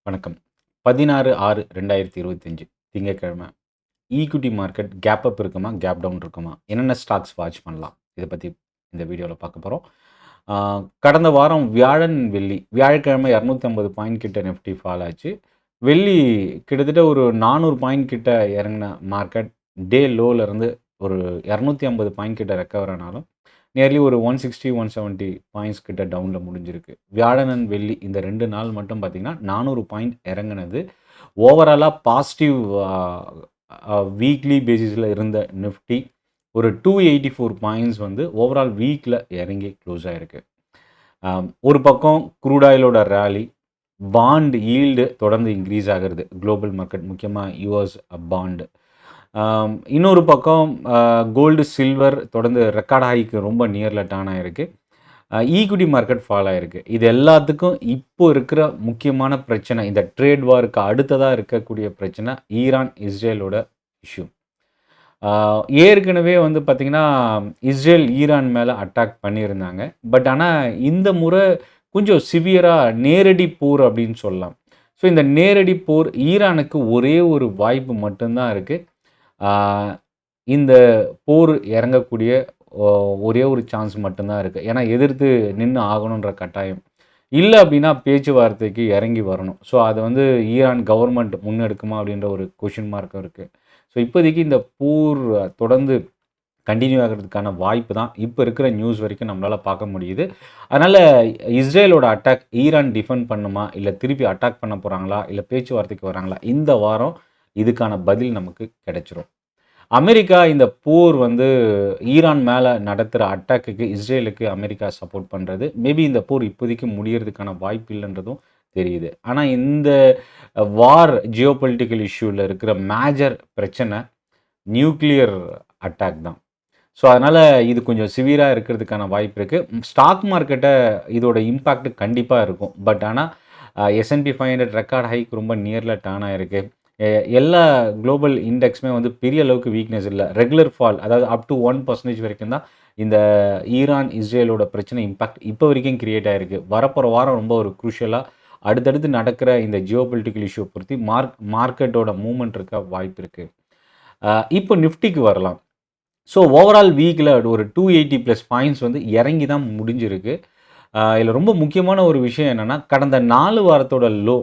வணக்கம். 16/6/2025 திங்கட்கிழமை. Equity market gap up இருக்குமா? கேப் டவுன் இருக்குமா? என்னென்ன ஸ்டாக்ஸ் வாட்ச் பண்ணலாம்? இத பத்தி இந்த வீடியோல பார்க்க போறோம். ஆ கடந்த வாரம் வியாழன், வெள்ளி. வியாழக்கிழமை 250 பாயிண்ட் கிட்ட நிஃப்டி ஃபால் ஆச்சு. வெள்ளி கிட்டத்தட்ட ஒரு 400 பாயிண்ட் கிட்ட இறங்குன மார்க்கெட் டே லோல இருந்து ஒரு 250 பாயிண்ட் கிட்ட ரெக்கவர் ஆனாலும் நியர்லி ஒரு 160, 170 பாயிண்ட்ஸ் கிட்ட டவுன்ல முடிஞ்சிருக்கு. வியாழன் அண்ட் வெள்ளி இந்த 2 நாள் மட்டும் பார்த்தீங்கன்னா, 400 பாயிண்ட் இறங்குனது. ஓவராலா பாசிட்டிவ் வீக்லி பேசிஸ்ல இருந்த நிஃப்டி ஒரு 284 பாயிண்ட்ஸ் வந்து ஓவரால் வீக்ல இறங்கி க்ளோஸ் ஆயிருக்கு. ஒரு பக்கம் க்ரூட் ஆயிலோட ராலி, பாண்ட் ஈல்டு தொடர்ந்து இன்க்ரீஸ் ஆகிறது. குளோபல் மார்க்கெட் முக்கியமா யுஎஸ் பாண்ட். இன்னொரு பக்கம் கோல்டு, சில்வர் தொடர்ந்து ரெக்கார்ட் ஹைக்கு ரொம்ப நியர்ல டர்ன் ஆயிருக்கு. ஈக்விட்டி மார்க்கெட் ஃபால் ஆயிருக்கு. இது எல்லாத்துக்கும் இப்போ இருக்கிற முக்கியமான பிரச்சனை, இந்த ட்ரேட் வாருக்கு அடுத்ததா இருக்கக்கூடிய பிரச்சனை ஈரான், இஸ்ரேலோட இஷ்யூ. ஏற்கனவே வந்து பார்த்தீங்கன்னா, இஸ்ரேல் ஈரான் மேல அட்டாக் பண்ணியிருந்தாங்க. பட் ஆனா இந்த முறை கொஞ்சம் சிவியரா நேரடி போர் அப்படின்னு சொல்லலாம். ஸோ இந்த நேரடி போர் ஈரானுக்கு ஒரே ஒரு வாய்ப்பு மட்டும் தான் இருக்கு. ஆ இந்த போர் இறங்கக்கூடிய ஒரே ஒரு சான்ஸ் மட்டும் தான் இருக்கு. ஏன்னா எதிர்த்து நின்னு ஆகணுன்ற கட்டாயம். இல்ல அப்படின்னா பேச்சுவார்த்தைக்கு இறங்கி வரணும். ஸோ அத வந்து ஈரான் கவர்ன்மெண்ட் முன்னெடுக்குமா அப்படின்ற ஒரு கொஸ்டின் மார்க்கும் இருக்கு. ஸோ இப்போதைக்கு இந்த போர் தொடர்ந்து கன்டின்யூ ஆகுறதுக்கான வாய்ப்பு தான் இப்ப இருக்கிற நியூஸ் வரைக்கும் நம்மளால பார்க்க முடியுது. அதனால இஸ்ரேலோட அட்டாக் ஈரான் டிஃபெண்ட் பண்ணுமா? இல்ல திருப்பி அட்டாக் பண்ண போறாங்களா? இல்ல பேச்சுவார்த்தைக்கு வராங்களா? இந்த வாரம் இதுக்கான பதில் நமக்கு கிடைச்சிரும். அமெரிக்கா இந்த போர் வந்து ஈரான் மேல நடத்துற அட்டாக்குக்கு இஸ்ரேலுக்கு அமெரிக்கா சப்போர்ட் பண்றது. மேபி இந்த போர் இப்போதைக்கு முடியறதுக்கான வாய்ப்பு இல்லன்றதும் தெரியுது. ஆனா இந்த வார் ஜியோபொலிட்டிக்கல் இஷ்யூல இருக்கிற மேஜர் பிரச்சனை நியூக்ளியர் அட்டாக் தான். ஸோ அதனால இது கொஞ்சம் சிவியரா இருக்கிறதுக்கான வாய்ப்பு இருக்கு. ஸ்டாக் மார்க்கெட்ட இதோட இம்பாக்ட் கண்டிப்பா இருக்கும். பட் ஆனா S&P 500 ரெக்கார்ட் ஹைக்கு ரொம்ப நியர்ல டர்ன் ஆயிருக்கு. எல்லா குளோபல் இண்டெக்ஸுமே வந்து பெரிய அளவுக்கு வீக்னஸ் இல்ல. ரெகுலர் ஃபால் அதாவது அப் டூ 1% வரைக்கும் தான் இந்த ஈரான், இஸ்ரேலோட பிரச்சனை இம்பாக்ட் இப்போ வரைக்கும் கிரியேட் ஆயிருக்கு. வரப்போற வாரம் ரொம்ப ஒரு குரூஷியலா அடுத்தடுத்து நடக்கிற இந்த ஜியோபொலிட்டிக்கல் இஷ்யூ பொறுத்து மார்க்கெட்டோட மூவ்மெண்ட் இருக்க வாய்ப்பு இருக்கு. இப்போ நிஃப்டிக்கு வரலாம். ஸோ ஓவரால் வீக்ல ஒரு 280 பிளஸ் பாயிண்ட்ஸ் வந்து இறங்கி தான் முடிஞ்சிருக்கு. இதில ரொம்ப முக்கியமான ஒரு விஷயம் என்னன்னா, கடந்த 4 வாரத்தோட லோ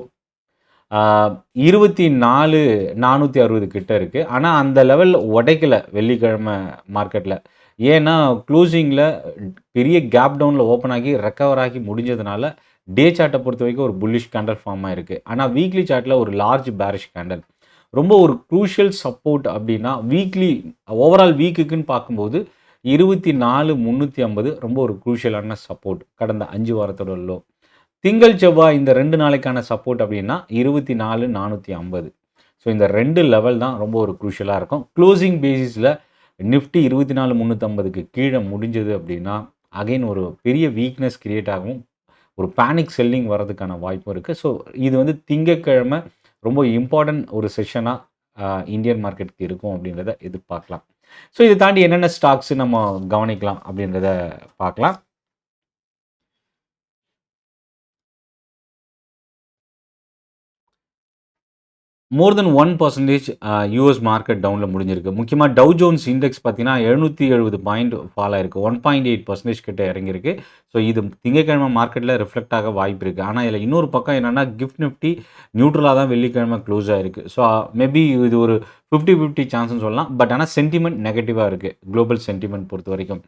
24,460 கிட்ட இருக்கு. ஆனா அந்த லெவல் உடைக்கல வெள்ளிக்கிழமை மார்க்கெட்ல. ஏன்னா க்ளோசிங்ல பெரிய கேப் டவுன்ல ஓப்பன் ஆகி ரெக்கவர் ஆகி முடிஞ்சதுனால, டே சார்ட்ட பொறுத்தவரைக்கும் ஒரு புல்லிஷ் கேண்டில் ஃபார்ம் ஆயிருக்கு. ஆனா வீக்லி சார்ட்ல ஒரு லார்ஜ் பேரிஷ் கேண்டில். ரொம்ப ஒரு க்ரூஷியல் சப்போர்ட் அப்படின்னா, வீக்லி ஓவரால் வீக்குக்குன்னு பார்க்கும்போது 24,350 ரொம்ப ஒரு க்ரூஷியலான சப்போர்ட். கடந்த 5 வாரத்தோட லோ. திங்கள், செவ்வாய் இந்த 2 நாளைக்கான சப்போர்ட் அப்படின்னா 24,450. ஸோ இந்த 2 லெவல் தான் ரொம்ப ஒரு க்ரூஷியலா இருக்கும். க்ளோசிங் பேசிஸ்ல நிஃப்டி 24,350க்கு கீழ முடிஞ்சது அப்படின்னா, அகைன் ஒரு பெரிய வீக்னஸ் கிரியேட் ஆகும். ஒரு பேனிக் செல்லிங் வரதுக்கான வாய்ப்பும் இருக்கு. ஸோ இது வந்து திங்கட்கிழமை ரொம்ப இம்பார்ட்டன்ட் ஒரு செஷனா இந்தியன் மார்க்கெட்டுக்கு இருக்கும் அப்படின்றத எதிர்பார்க்கலாம். ஸோ இத தாண்டி என்னென்ன ஸ்டாக்ஸ் நம்ம கவனிக்கலாம் அப்படின்றத பார்க்கலாம். மோர் தென் 1% யுஎஸ் மார்க்கெட் டவுன்ல முடிஞ்சிருக்கு. முக்கியமா டவ் ஜோன்ஸ் இண்டெக்ஸ் பார்த்தீங்கன்னா, 770 பாயிண்ட் ஃபால் ஆயிருக்கு. 1.8% கிட்ட இறங்கியிருக்கு. ஸோ இது திங்கட்கிழமை மார்க்கெட்ல ரிஃப்ளெக்ட் ஆக வாய்ப்பு இருக்கு. ஆனா இதில இன்னொரு பக்கம் என்னன்னா, கிஃப்ட் நிஃப்டி நியூட்ரலா தான் வெள்ளிக்கிழமை க்ளோஸ் ஆயிருக்கு. ஸோ மேபி இது ஒரு 50-50 சான்ஸ்ன்னு சொல்லலாம். பட் ஆனா சென்டிமென்ட் நெகட்டிவா இருக்கு. குளோபல் சென்டிமென்ட் பொறுத்தவரைக்கும்.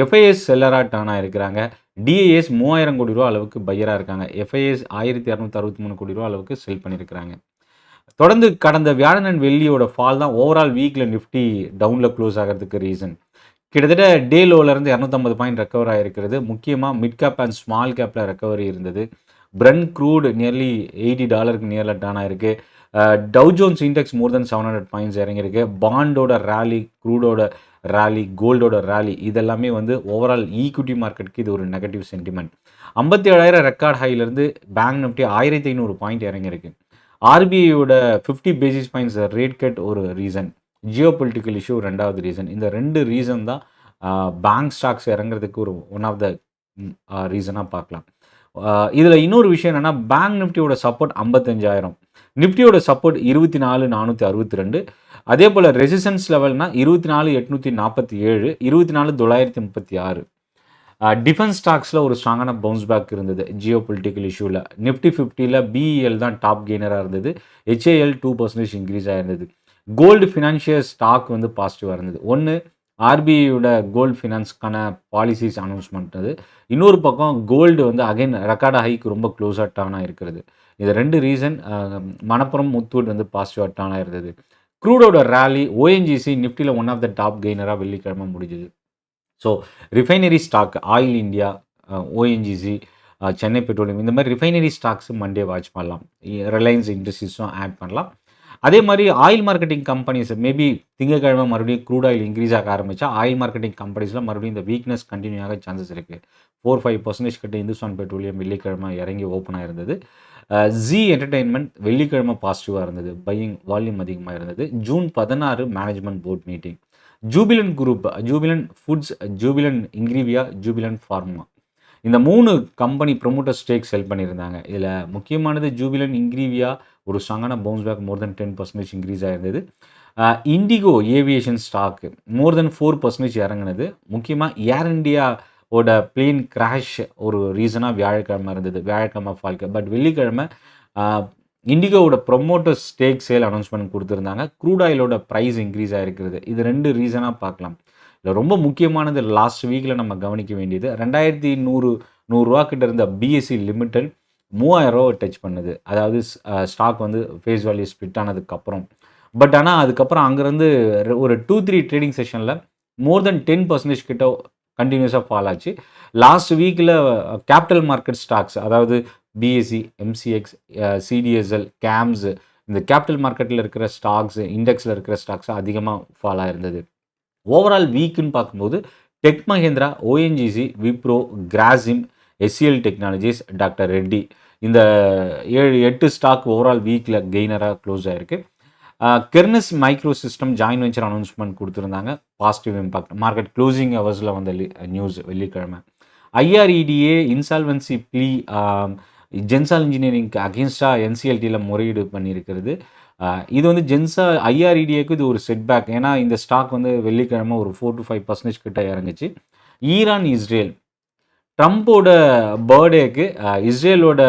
எஃப்ஐஎஸ் செல்லரா டர்ன் ஆயிருக்கிறாங்க. டிஐஎஸ் ரூ. 3000 கோடி அளவுக்கு பையரா இருக்காங்க. எஃப்ஐஎஸ் ரூ. 1263 கோடி அளவுக்கு செல் பண்ணியிருக்கிறாங்க. தொடர்ந்து கடந்த வியாழன் அண்ட் வெள்ளியோட ஃபால் தான் ஓவரால் வீக்ல நிஃப்டி டவுன்ல க்ளோஸ் ஆகிறதுக்கு ரீசன். கிட்டத்தட்ட டே லோல இருந்து 250 பாயிண்ட் ரெக்கவர் ஆயிருக்கிறது. முக்கியமா மிட் கேப் அண்ட் ஸ்மால் கேப்ல ரெக்கவரி இருந்தது. பிரெண்ட் க்ரூட் நியர்லி $80 நியர்ல டர்ன் ஆயிருக்கு. டவ் ஜோன்ஸ் இண்டெக்ஸ் மோர் தென் 700 பாயிண்ட்ஸ் இறங்கியிருக்கு. பாண்டோட ராலி, க்ரூடோட ராலி, கோல்டோட ராலி இதெல்லாமே வந்து ஓவரால் ஈக்விட்டி மார்க்கெட்டுக்கு இது ஒரு நெகட்டிவ் சென்டிமெண்ட். 57,000 ரெக்கார்ட் ஹைலேருந்து பேங்க் நிஃப்டி 1500 பாயிண்ட் இறங்கியிருக்கு. ஆர்பிஐயோட 50 பேசிஸ் பாயிண்ட்ஸ் ரேட் கட் ஒரு ரீசன். ஜியோபொலிட்டிக்கல் இஷ்யூ 2வது ரீசன். இந்த 2 ரீசன் தான் பேங்க் ஸ்டாக்ஸ் இறங்குறதுக்கு ஒரு ஒன் ஆஃப் த ரீசனா பார்க்கலாம். இதில் இன்னொரு விஷயம் என்னென்னா, பேங்க் நிஃப்டியோட சப்போர்ட் 55,000, நிஃப்டியோட சப்போர்ட் 24,462, அதே போல் ரெசிஸ்டன்ஸ் லெவல்னா 24,847, 24,936. டிஃபென்ஸ் ஸ்டாக்ஸில் ஒரு ஸ்ட்ராங்கான பவுன்ஸ் பேக் இருந்தது ஜியோ பொலிட்டிக்கல் இஷ்யூவில். நிஃப்டி 50ல் பிஇஎல் தான் டாப் கெய்னராக இருந்தது. ஹெச்ஏஎல் 2% இன்க்ரீஸ் ஆயிருந்தது. கோல்டு ஃபினான்ஷியல் ஸ்டாக் வந்து பாசிட்டிவாக இருந்தது. ஒன்று ஆர்பிஐயோட கோல்டு ஃபினான்ஸ்க்கான பாலிசிஸ் அனௌன்ஸ்மெண்ட் அது. இன்னொரு பக்கம் கோல்டு வந்து அகைன் ரெக்கார்ட் ஹைக்கு ரொம்ப க்ளோஸாக டர்ன் ஆகிருக்கிறது. இது 2 ரீசன். மணப்புரம் முத்தூட் வந்து பாசிட்டிவாக டர்ன் ஆயிருந்தது. க்ரூடோட ரேலி ஓஎன்ஜிசி நிஃப்டியில் ஒன் ஆஃப் த டாப் கெய்னராக வெள்ளிக்கிழமை முடிஞ்சுது. So refinery stock Oil India, ONGC, Chennai Petroleum, இந்த மாதிரி ரிஃபைனரி ஸ்டாக்ஸ் மண்டே வாட்ச் பண்ணலாம். ரிலையன்ஸ் இண்டஸ்ட்ரீஸும் ஆட் பண்ணலாம். அதே மாதிரி ஆயில் மார்க்கெட்டிங் கம்பெனிஸ் மேபி திங்கக்கிழமை மறுபடியும் க்ரூட் ஆயில் இன்க்ரீஸ் ஆக ஆரம்பித்தா ஆயில் மார்க்கெட்டிங் கம்பெனிஸில் மறுபடியும் இந்த வீக்னஸ் கண்டினியூ ஆக சான்சஸ் இருக்குது. 4-5% கிட்ட இந்துஸ்தான் பெட்ரோலியம் வெள்ளிக்கிழமை இறங்கி ஓப்பன் ஆயிருந்தது. ஜி என்டர்டெயின்மெண்ட் வெள்ளிக்கிழமை பாசிட்டிவாக இருந்தது. பையிங் வால்யூம் அதிகமாக இருந்தது. June 16 management board meeting. Jubilant group, Jubilant foods, Jubilant Ingrevia, Jubilant pharma, இந்த 3 கம்பெனி ப்ரொமோட்டர் ஸ்டேக் செல் பண்ணியிருந்தாங்க. இதில் முக்கியமானது ஜூபிலண்ட் இன்கிரீவியா ஒரு ஸ்ட்ராங்கான பவுன்ஸ் பேக் மோர் தென் 10% இன்க்ரீஸ் ஆயிருந்தது. இண்டிகோ ஏவியேஷன் ஸ்டாக்கு மோர் தென் 4% இறங்குனது. முக்கியமாக ஏர் இண்டியாவோட பிளேன் கிராஷ் ஒரு ரீசனாக வியாழக்கிழமை இருந்தது. வியாழக்கிழமை ஃபால்க்கு. பட் வெள்ளிக்கிழமை இண்டிகோவோட ப்ரொமோட்டர் ஸ்டேக் சேல் அனௌன்ஸ்மெண்ட் கொடுத்துருந்தாங்க. க்ரூட் ஆயிலோட ப்ரைஸ் இன்க்ரீஸ் ஆகிருக்கிறது. இது 2 ரீசனாக பார்க்கலாம். இதில் ரொம்ப முக்கியமானது லாஸ்ட் வீக்கில் நம்ம கவனிக்க வேண்டியது 2100 கிட்ட இருந்த பிஎஸ்சி லிமிடெட் 3000 டச் பண்ணுது. அதாவது ஸ்டாக் வந்து ஃபேஸ் வேல்யூ ஸ்பிட் ஆனதுக்கப்புறம். பட் ஆனால் அதுக்கப்புறம் அங்கேருந்து ஒரு 2-3 ட்ரேடிங் செஷனில் மோர் தென் 10% கிட்ட கண்டினியூஸாக ஃபால் ஆச்சு. லாஸ்ட் வீக்கில் கேபிட்டல் மார்க்கெட் ஸ்டாக்ஸ், அதாவது பிஎஸ்சி, எம்சிஎக்ஸ், சிடிஎஸ்எல், கேம்ஸ், இந்த கேபிட்டல் மார்க்கெட்டில் இருக்கிற ஸ்டாக்ஸ், இண்டெக்ஸில் இருக்கிற ஸ்டாக்ஸ் அதிகமாக ஃபால் ஆயிருந்தது. ஓவரால் வீக்குன்னு பார்க்கும்போது Tech Mahindra, ONGC, Wipro, Grasim, HCL technologies, doctor Reddy, இந்த 7-8 ஸ்டாக் ஓவரால் வீக்கில் கெய்னராக க்ளோஸ் ஆகிருக்கு. Kernex micro system join venture announcement கொடுத்துருந்தாங்க. Positive impact. மார்க்கெட் க்ளோசிங் ஹவர்ஸில் வந்த நியூஸ் வெள்ளிக்கிழமை. ஐஆர்இடிஏ இன்சால்வன்சி ப்ளீ ஜென்சால் இன்ஜினியரிங்க்கு அகேன்ஸ்டாக என்சிஎல்டியில் முறையீடு பண்ணியிருக்கிறது. இது வந்து ஐஆர்இடிஏக்கு இது ஒரு செட்பேக். ஏன்னா இந்த ஸ்டாக் வந்து வெள்ளிக்கிழமை ஒரு 4-5% கிட்ட இறங்குச்சு. ஈரான் இஸ்ரேல், ட்ரம்ப்போட பர்த்டேக்கு இஸ்ரேலோட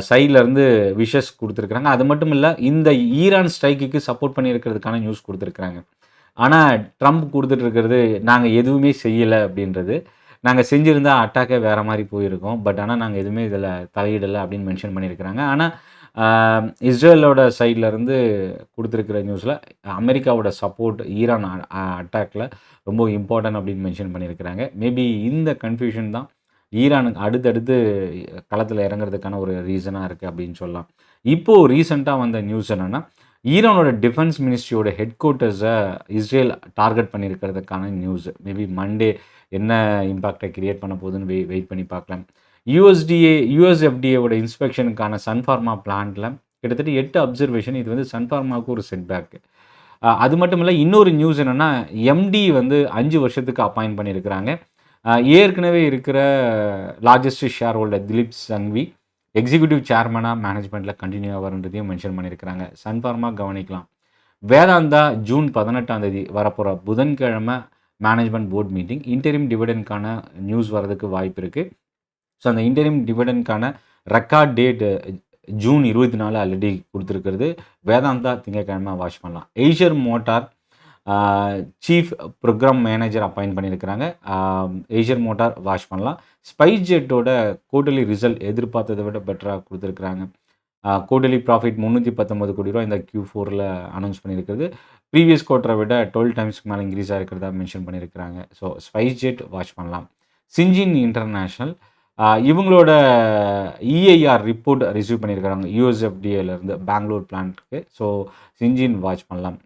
சைட்லேருந்து விஷஸ் கொடுத்துருக்குறாங்க. அது மட்டும் இல்லை, இந்த ஈரான் ஸ்ட்ரைக்குக்கு சப்போர்ட் பண்ணியிருக்கிறதுக்கான நியூஸ் கொடுத்துருக்குறாங்க. ஆனால் ட்ரம்ப் கொடுத்துட்டு இருக்கிறது நாங்கள் எதுவுமே செய்யலை அப்படின்றது. நாங்கள் செஞ்சுருந்தா அட்டாக்கே வேறு மாதிரி போயிருக்கோம். பட் ஆனால் நாங்கள் எதுவுமே இதில் தலையிடலை அப்படின்னு மென்ஷன் பண்ணியிருக்கிறாங்க. ஆனால் இஸ்ரேலோட சைட்லேருந்து கொடுத்துருக்கிற நியூஸில் அமெரிக்காவோட சப்போர்ட் ஈரான் அட்டாக்கில் ரொம்ப இம்பார்ட்டன்ட் அப்படின்னு மென்ஷன் பண்ணியிருக்கிறாங்க. மேபி இந்த கன்ஃபியூஷன் தான் ஈரானுக்கு அடுத்தடுத்து களத்தில் இறங்குறதுக்கான ஒரு ரீசனாக இருக்குது அப்படின்னு சொல்லலாம். இப்போது ரீசெண்டாக வந்த நியூஸ் என்னென்னா, ஈரானோட டிஃபென்ஸ் மினிஸ்ட்ரியோட ஹெட் குவார்ட்டர்ஸை இஸ்ரேல் டார்கெட் பண்ணியிருக்கிறதுக்கான நியூஸ். மேபி மண்டே என்ன இம்பாக்டை கிரியேட் பண்ண போகுதுன்னு வெயிட் பண்ணி பார்க்கலாம். யூஎஸ்எஃப்டிஏவோட இன்ஸ்பெக்ஷனுக்கான சன்ஃபார்மா பிளான்ட்டில் கிட்டத்தட்ட 8 அப்சர்வேஷன். இது வந்து சன்ஃபார்மாவுக்கு ஒரு செட்பேக்கு. அது மட்டும் இல்லை, இன்னொரு நியூஸ் என்னென்னா, எம்டி வந்து 5 வருஷத்துக்கு அப்பாயின்ட் பண்ணியிருக்கிறாங்க. ஏற்கனவே இருக்கிற largest share holder Dilip Shanghvi executive சேர்மனாக மேனேஜ்மெண்ட்டில் கண்டினியூ ஆகிறன்றதையும் மென்ஷன் பண்ணியிருக்கிறாங்க. சன்ஃபார்மா கவனிக்கலாம். வேதாந்தா ஜூன் 18 வரப்போகிற புதன்கிழமை மேனேஜ்மெண்ட் போர்ட் மீட்டிங். இன்டரிம் டிவிடெண்ட்கான நியூஸ் வரதுக்கு வாய்ப்பு இருக்குது. ஸோ அந்த இன்டரிம் டிவிடெண்ட்கான ரெக்கார்ட் டேட் ஜூன் 24 ஆல்ரெடி கொடுத்துருக்கிறது. வேதாந்தா திங்கக்கிழமை வாட்ச் பண்ணலாம். Eicher motor chief program manager appoint பண்ணியிருக்கிறாங்க. ஏஷியர் மோட்டார் வாட்ச் பண்ணலாம். ஸ்பைஸ் ஜெட்டோட குவார்ட்டர்லி ரிசல்ட் எதிர்பார்த்ததை விட பெட்டராக கொடுத்துருக்குறாங்க. குவார்ட்டர்லி ப்ராஃபிட் 319 கோடி ரூபா இந்த Q4ல் அனௌன்ஸ் பண்ணியிருக்கிறது. ப்ரீவியஸ் குவார்ட்டரை விட 12 டைம்ஸ்க்கு மேலே இன்க்ரீஸ் ஆகிருக்கிறதா மென்ஷன் பண்ணியிருக்கிறாங்க. ஸோ ஸ்பைஸ் ஜெட் வாட்ச் பண்ணலாம். சிஞ்சின் இன்டர்நேஷ்னல் இவங்களோட EIR ரிப்போர்ட் ரிசீவ் பண்ணியிருக்கிறாங்க யூஎஸ்எஃப்டிஏலேருந்து பெங்களூர் பிளான்ட்டுக்கு. ஸோ சிஞ்சின் வாட்ச் பண்ணலாம்.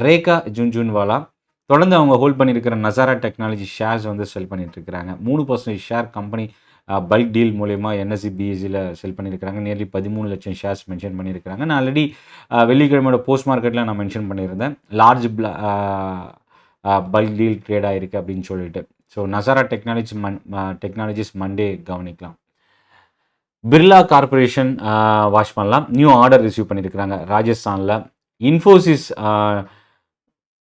ரேகா ஜுன்ஜுன்வாலா தொடர்ந்து அவங்க ஹோல்ட் பண்ணியிருக்கிற நசாரா டெக்னாலஜி ஷேர்ஸ் வந்து செல் பண்ணிட்டு இருக்கிறாங்க. 3% ஷேர் கம்பெனி பல்க் டீல் மூலயமா NSE BSEயில் செல் பண்ணியிருக்கிறாங்க. நியர்லி 13 லட்சம் ஷேர்ஸ் மென்ஷன் பண்ணியிருக்கிறாங்க. நான் ஆல்ரெடி வெள்ளிக்கிழமையோட போஸ்ட் மார்க்கெட்டில் நான் மென்ஷன் பண்ணியிருந்தேன், லார்ஜ் பல்க் டீல் ட்ரேட் ஆகிருக்கு அப்படின்னு சொல்லிட்டு. ஸோ நசாரா டெக்னாலஜிஸ் மண்டே கவனிக்கலாம். பிர்லா கார்ப்பரேஷன் வாட்ச் பண்ணலாம். நியூ ஆர்டர் ரிசீவ் பண்ணியிருக்கிறாங்க ராஜஸ்தானில். இன்ஃபோசிஸ்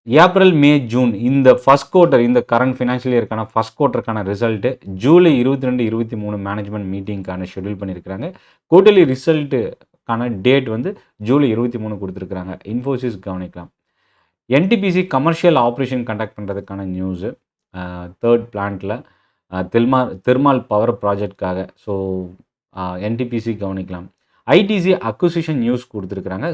ஏப்ரல், மே, ஜூன் இந்த ஃபர்ஸ்ட் குவார்ட்டர், இந்த கரண்ட் ஃபினான்ஷியல் இயருக்கான ஃபர்ஸ்ட் குவார்ட்டருக்கான ரிசல்ட்டு ஜூலை 22, 23 மேனேஜ்மெண்ட் மீட்டிங்க்கான ஷெட்யூல் பண்ணியிருக்கிறாங்க. குவார்ட்டர்லி ரிசல்ட்டுக்கான டேட் வந்து ஜூலை 23 கொடுத்துருக்குறாங்க. இன்ஃபோசிஸ் கவனிக்கலாம். என்டிபிசி கமர்ஷியல் ஆப்ரேஷன் கண்டக்ட் பண்ணுறதுக்கான நியூஸு தேர்ட் பிளான்ட்டில் தெர்மால் பவர் ப்ராஜெக்ட்காக. ஸோ என்டிபிசி கவனிக்கலாம். ஐடிசி அக்விசிஷன் நியூஸ் கொடுத்துருக்குறாங்க.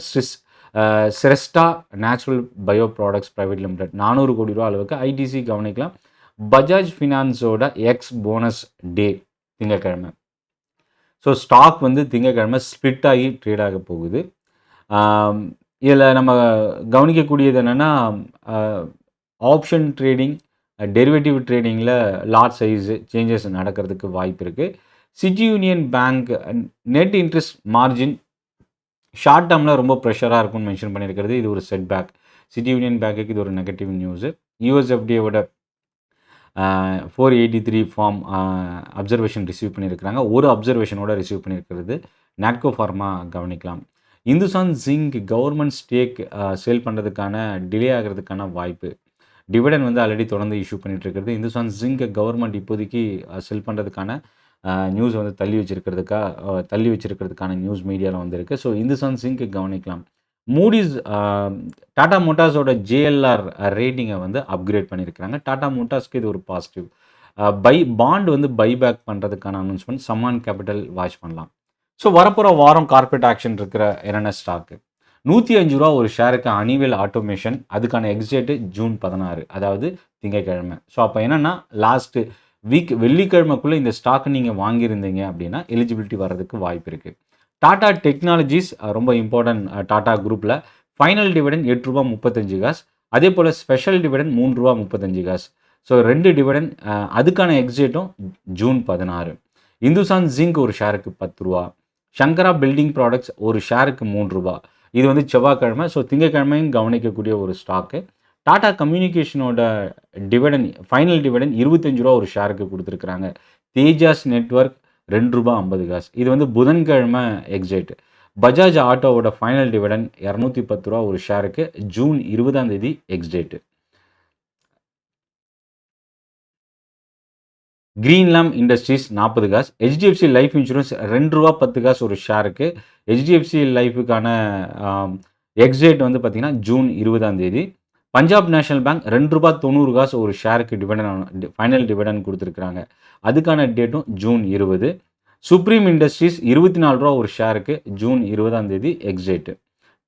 Sresta natural bio products private limited 400 crore ரூபா அளவுக்கு. ஐடிசி கவனிக்கலாம். பஜாஜ் ஃபினான்ஸோட எக்ஸ் போனஸ் டே திங்கக்கிழமை. ஸோ ஸ்டாக் வந்து திங்கக்கிழமை ஸ்ப்ளிட் ஆகி ட்ரேட் ஆக போகுது. இதில் நம்ம கவனிக்கக்கூடியது என்னென்னா, ஆப்ஷன் ட்ரேடிங், டெரிவேட்டிவ் ட்ரேடிங்கில் லாட் சைஸு சேஞ்சஸ் நடக்கிறதுக்கு வாய்ப்பு இருக்குது. City Union Bank net interest margin short டேர்மில் ரொம்ப ப்ரெஷராக இருக்கும்னு மென்ஷன் பண்ணியிருக்கிறது. இது ஒரு செட் பேக். சிட்டி யூனியன் பேங்க்குக்கு இது ஒரு நெகட்டிவ் நியூஸு. யூஎஸ்எஃப்டியோட 483 ஃபார்ம் அப்சர்வேஷன் ரிசீவ் பண்ணியிருக்கிறாங்க. ஒரு அப்சர்வேஷனோட ரிசீவ் பண்ணியிருக்கிறது. நாட்கோ ஃபார்மா கவனிக்கலாம். Hindustan zinc government stake sale பண்ணுறதுக்கான டிலே ஆகிறதுக்கான வாய்ப்பு. டிவிடன் வந்து ஆல்ரெடி தொடர்ந்து இஷ்யூ பண்ணிகிட்டு இருக்கிறது. இந்துஸ்தான் ஜிங்க் கவர்மெண்ட் இப்போதைக்கு செல் பண்ணுறதுக்கான நியூஸ் வந்து தள்ளி வச்சிருக்கிறதுக்கான நியூஸ் மீடியாவில் வந்திருக்கு. ஸோ இந்துஸ்தான் ஜிங்க் கவனிக்கலாம். மூடிஸ் டாடா மோட்டார்ஸோட ஜேஎல்ஆர் ரேட்டிங்கை வந்து அப்கிரேட் பண்ணியிருக்கிறாங்க. டாடா மோட்டார்ஸ்க்கு இது ஒரு பாசிட்டிவ். பாண்ட் வந்து பைபேக் பண்ணுறதுக்கான அனௌன்ஸ்மெண்ட். சம்மான் கேபிட்டல் வாட்ச் பண்ணலாம். ஸோ வரப்போகிற வாரம் கார்பரேட் ஆக்ஷன் இருக்கிற என்னென்ன ஸ்டாக்கு 105 ரூபா ஒரு ஷேருக்கு ஹனிவெல் ஆட்டோமேஷன். அதுக்கான எக்ஸ்டேட்டு ஜூன் 16, அதாவது திங்கட்கிழமை. ஸோ அப்போ என்னென்னா லாஸ்ட்டு வீக் வெள்ளிக்கிழமைக்குள்ளே இந்த ஸ்டாக்கு நீங்கள் வாங்கியிருந்தீங்க அப்படின்னா எலிஜிபிலிட்டி வர்றதுக்கு வாய்ப்பு இருக்குது. டாடா டெக்னாலஜிஸ் ரொம்ப இம்பார்ட்டன்ட். டாடா குரூப்பில் ஃபைனல் டிவிடன் 8 ரூபா 35 காசு. அதே போல் ஸ்பெஷல் டிவிடன் 3 ரூபா 35 காசு. ஸோ 2 டிவிடன் அதுக்கான எக்ஸிட்டும் ஜூன் 16. இந்துஸ்தான் ஜிங்க் ஒரு ஷேருக்கு 10 ரூபா. சங்கரா பில்டிங் ப்ராடக்ட்ஸ் ஒரு ஷேருக்கு 3 ரூபா. இது வந்து செவ்வாய்க்கிழமை. ஸோ திங்கக்கிழமையும் கவனிக்கக்கூடிய ஒரு ஸ்டாக்கு. டாடா கம்யூனிகேஷனோட டிவிடன் ஃபைனல் டிவிடன் 25 ரூபா ஒரு ஷேருக்கு கொடுத்துருக்குறாங்க. தேஜாஸ் நெட்வொர்க் 2 ரூபா 50 காசு. இது வந்து புதன்கிழமை எக்ஸிட். பஜாஜ் ஆட்டோவோட ஃபைனல் டிவிடன் 210 ரூபா ஒரு ஷேருக்கு ஜூன் 20 எக்ஸ்டேட்டு. கிரீன்லாம் இண்டஸ்ட்ரீஸ் 40 காசு. ஹெச்டிஎஃப்சி லைஃப் இன்சூரன்ஸ் 2 ரூபா 10 காசு ஒரு ஷேருக்கு. ஹெச்டிஎஃப்சி லைஃபுக்கான எக்ஸிட் வந்து பார்த்திங்கன்னா ஜூன் 20. பஞ்சாப் நேஷனல் பேங்க் 2 ரூபா 90 காசு ஒரு ஷேருக்கு டிவிடன் ஃபைனல் டிவிடன் கொடுத்துருக்குறாங்க. அதுக்கான டேட்டும் ஜூன் 20. சுப்ரீம் இண்டஸ்ட்ரீஸ் 24 ரூபா ஒரு ஷேருக்கு ஜூன் 20 எக்ஸிட்.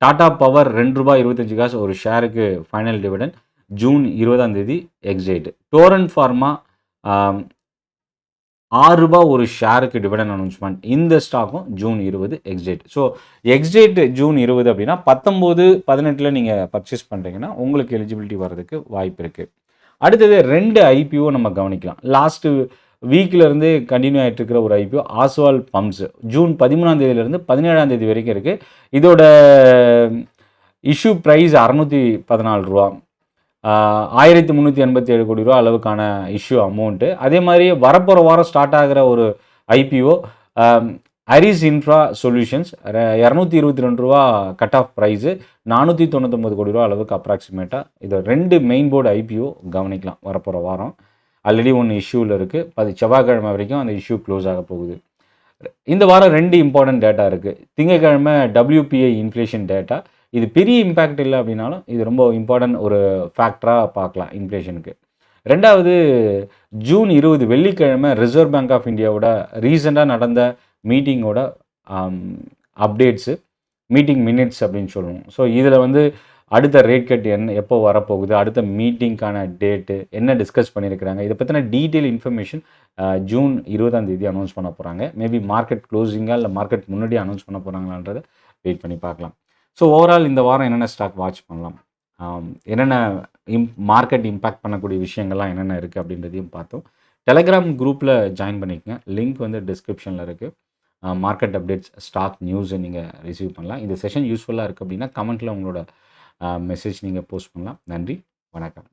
டாடா பவர் 2 ரூபா 25 காசு ஒரு ஷேருக்கு final dividend June 20 exit. Torrent pharma 6 ரூபா ஒரு ஷேருக்கு டிவிடன் அனௌன்ஸ்மெண்ட். இந்த ஸ்டாக்கும் June 20 exit. So exit June 20 அப்படின்னா 19, 18 நீங்கள் பர்ச்சேஸ் பண்ணுறீங்கன்னா உங்களுக்கு எலிஜிபிலிட்டி வர்றதுக்கு வாய்ப்பு இருக்குது. அடுத்தது 2 ஐபிஓ நம்ம கவனிக்கலாம். லாஸ்ட்டு வீக்கிலேருந்து கண்டினியூ ஆகிட்டு இருக்கிற ஒரு ஐபிஓ ஆஸ்வால் பம்ப்ஸ் ஜூன் 13 17 வரைக்கும் இருக்குது. இதோட இஷ்யூ ப்ரைஸ் 614 ரூபா. 1387 கோடி ரூபா அளவுக்கான இஷ்யூ அமௌண்ட்டு. அதே மாதிரி வரப்போகிற வாரம் ஸ்டார்ட் ஆகிற ஒரு ஐபிஓ அரிஸ் இன்ஃப்ரா சொல்யூஷன்ஸ் 222 ரூபா கட் ஆஃப் ப்ரைஸு 499 கோடி ரூபா அளவுக்கு அப்ராக்சிமேட்டாக. இது 2 மெயின் போர்டு ஐபிஓ கவனிக்கலாம் வரப்போகிற வாரம். ஆல்ரெடி ஒன்று இஷ்யூவில் இருக்குது. செவ்வாய்க்கிழமை வரைக்கும் அந்த இஷ்யூ க்ளோஸ் ஆக போகுது. இந்த வாரம் 2 இம்பார்ட்டன்ட் டேட்டா இருக்குது. திங்கக்கிழமை WPI இன்ஃப்ளேஷன் டேட்டா. இது பெரிய இம்பேக்ட் இல்லை அப்படின்னாலும் இது ரொம்ப இம்பார்ட்டன்ட் ஒரு ஃபேக்டராக பார்க்கலாம் இன்ஃப்ளேஷனுக்கு. ரெண்டாவது ஜூன் 20 வெள்ளிக்கிழமை ரிசர்வ் பேங்க் ஆஃப் இந்தியாவோட ரீசெண்டாக நடந்த மீட்டிங்கோட அப்டேட்ஸு, மீட்டிங் மினிட்ஸ் அப்படின்னு சொல்லுவோம். ஸோ இதில் வந்து அடுத்த ரேட் கட் எப்போ வரப்போகுது, அடுத்த மீட்டிங்க்கான டேட்டு என்ன டிஸ்கஸ் பண்ணியிருக்கிறாங்க, இதை பற்றின டீட்டெயில் இன்ஃபர்மேஷன் ஜூன் 20 அனௌன்ஸ் பண்ண போகிறாங்க. மேபி மார்க்கெட் க்ளோசிங்காக இல்லை மார்க்கெட் முன்னாடி அனௌன்ஸ் பண்ண போகிறாங்களான்றதை வெயிட் பண்ணி பார்க்கலாம். ஸோ ஓவரால் இந்த வாரம் என்னென்ன ஸ்டாக் வாட்ச் பண்ணலாம், என்னென்ன மார்க்கெட் இம்பேக்ட் பண்ணக்கூடிய விஷயங்கள்லாம் என்னென்ன இருக்குது அப்படின்றதையும் பார்த்தோம். டெலகிராம் குரூப்பில் ஜாயின் பண்ணிக்கங்க. லிங்க் வந்து டிஸ்கிரிப்ஷனில் இருக்குது. மார்க்கெட் அப்டேட்ஸ், ஸ்டாக் நியூஸை நீங்கள் ரிசீவ் பண்ணலாம். இந்த செஷன் யூஸ்ஃபுல்லாக இருக்குது அப்படின்னா கமெண்ட்டில் உங்களோட மெசேஜ் நீங்கள் போஸ்ட் பண்ணலாம். நன்றி, வணக்கம்.